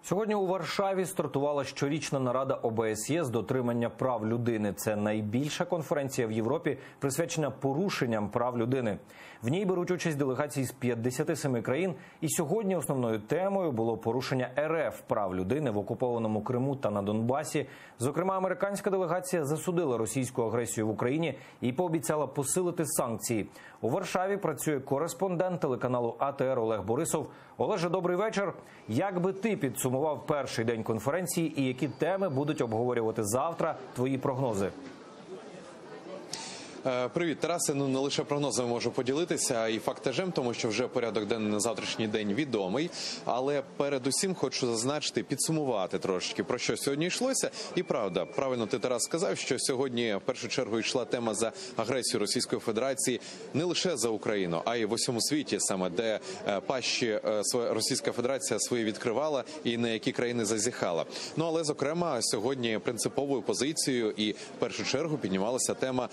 Сьогодні у Варшаві стартувала щорічна нарада ОБСЄ з дотримання прав людини. Це найбільша конференція в Європі, присвячена порушенням прав людини. В ній беруть участь делегації з 57 країн. І сьогодні основною темою було порушення РФ прав людини в окупованому Криму та на Донбасі. Зокрема, американська делегація засудила російську агресію в Україні і пообіцяла посилити санкції. У Варшаві працює кореспондент телеканалу АТР Олег Борисов. Олеже, добрий вечір. Як би ти підсумував перший день конференції і які теми будуть обговорювати завтра? Твої прогнози? Привіт, Тарасе. Не лише прогнозами можу поділитися і фактажем, тому що вже порядок денний на завтрашній день відомий. Але передусім хочу зазначити, підсумувати трошечки, про що сьогодні йшлося. І правда, правильно ти, Тарас, сказав, що сьогодні в першу чергу йшла тема за агресію Російської Федерації не лише за Україну, а й в усьому світі, саме де пащі Російська Федерація свої відкривала і на які країни зазіхала. Ну, але, зокрема, сьогодні принциповою позицією і в першу чергу піднімалася тема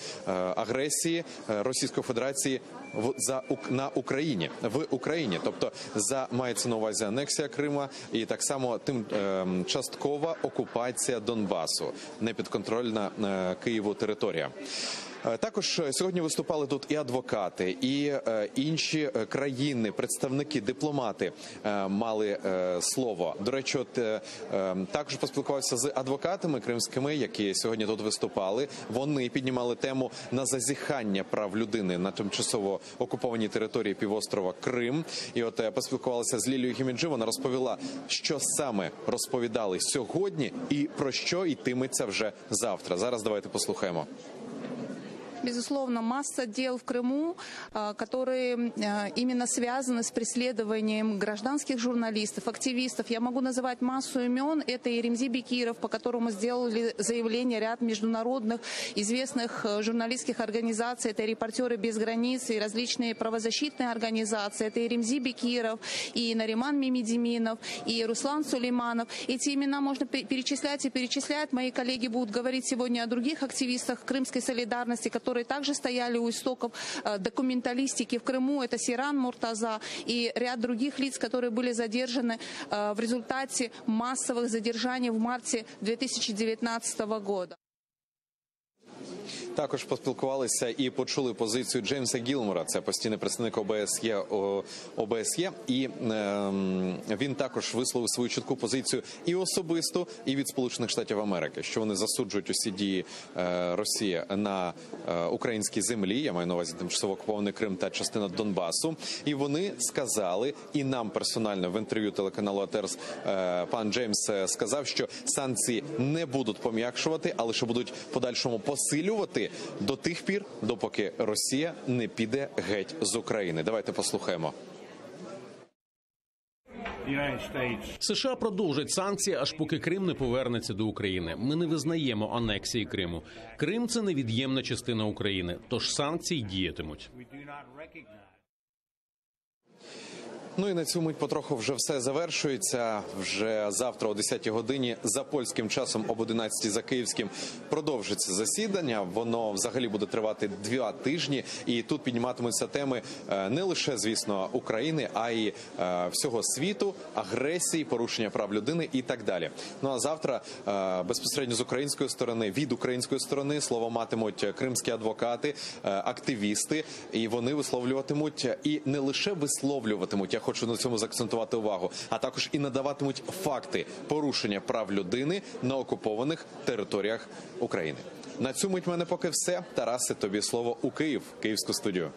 агресії Російської Федерації в Україні, тобто мається на увазі анексія Крима і так само часткова окупація Донбасу, непідконтрольна Києву територія. Також сьогодні виступали тут і адвокати, і інші країни, представники, дипломати мали слово. До речі, також поспілкувався з адвокатами кримськими, які сьогодні тут виступали. Вони піднімали тему на зазіхання прав людини на тимчасово окупованій території півострова Крим. І поспілкувалися з Лілією Гіміджи, вона розповіла, що саме розповідали сьогодні і про що йтиметься вже завтра. Зараз давайте послухаємо. Безусловно, масса дел в Крыму, которые именно связаны с преследованием гражданских журналистов, активистов. Я могу называть массу имен. Это и Ремзи Бекиров, по которому сделали заявление ряд международных известных журналистских организаций. Это и «Репортеры без границ», и различные правозащитные организации. Это и Ремзи Бекиров, и Нариман Мимидиминов, и Руслан Сулейманов. Эти имена можно перечислять и перечислять. Мои коллеги будут говорить сегодня о других активистах крымской солидарности, которые также стояли у истоков документалистики в Крыму. Это Сиран Муртаза и ряд других лиц, которые были задержаны в результате массовых задержаний в марте 2019 года. Також поспілкувалися і почули позицію Джеймса Гілмора, це постійний представник ОБСЄ, і він також висловив свою чітку позицію і особисту, і від Сполучених Штатів Америки, що вони засуджують усі дії Росії на українській землі, я маю на увазі тимчасово окупований Крим та частина Донбасу, і вони сказали, і нам персонально в інтерв'ю телеканалу АТР пан Джеймс сказав, що санкції не будуть пом'якшувати, а лише будуть в подальшому посилювати до тих пір, допоки Росія не піде геть з України. Давайте послухаємо. США продовжать санкції, аж поки Крим не повернеться до України. Ми не визнаємо анексії Криму. Крим – це невід'ємна частина України, тож санкції діятимуть. Ну і на цю мить потроху вже все завершується. Вже завтра о 10-й годині за польським часом, об 11-й за київським, продовжиться засідання. Воно взагалі буде тривати 2 тижні. І тут підніматимуться теми не лише, звісно, України, а й всього світу, агресії, порушення прав людини і так далі. Ну а завтра безпосередньо з української сторони, від української сторони слово матимуть кримські адвокати, активісти. І вони висловлюватимуть, і не лише висловлюватимуть, хочу на цьому заакцентувати увагу, а також і надаватимуть факти порушення прав людини на окупованих територіях України. На цю мить в мене поки все. Тарасе, тобі слово у Київ, Київську студію.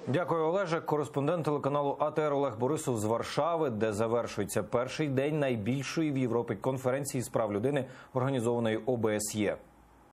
Дякую, Олеже. Кореспондент телеканалу АТР Олег Борисов з Варшави, де завершується перший день найбільшої в Європі конференції з прав людини, організованої ОБСЄ.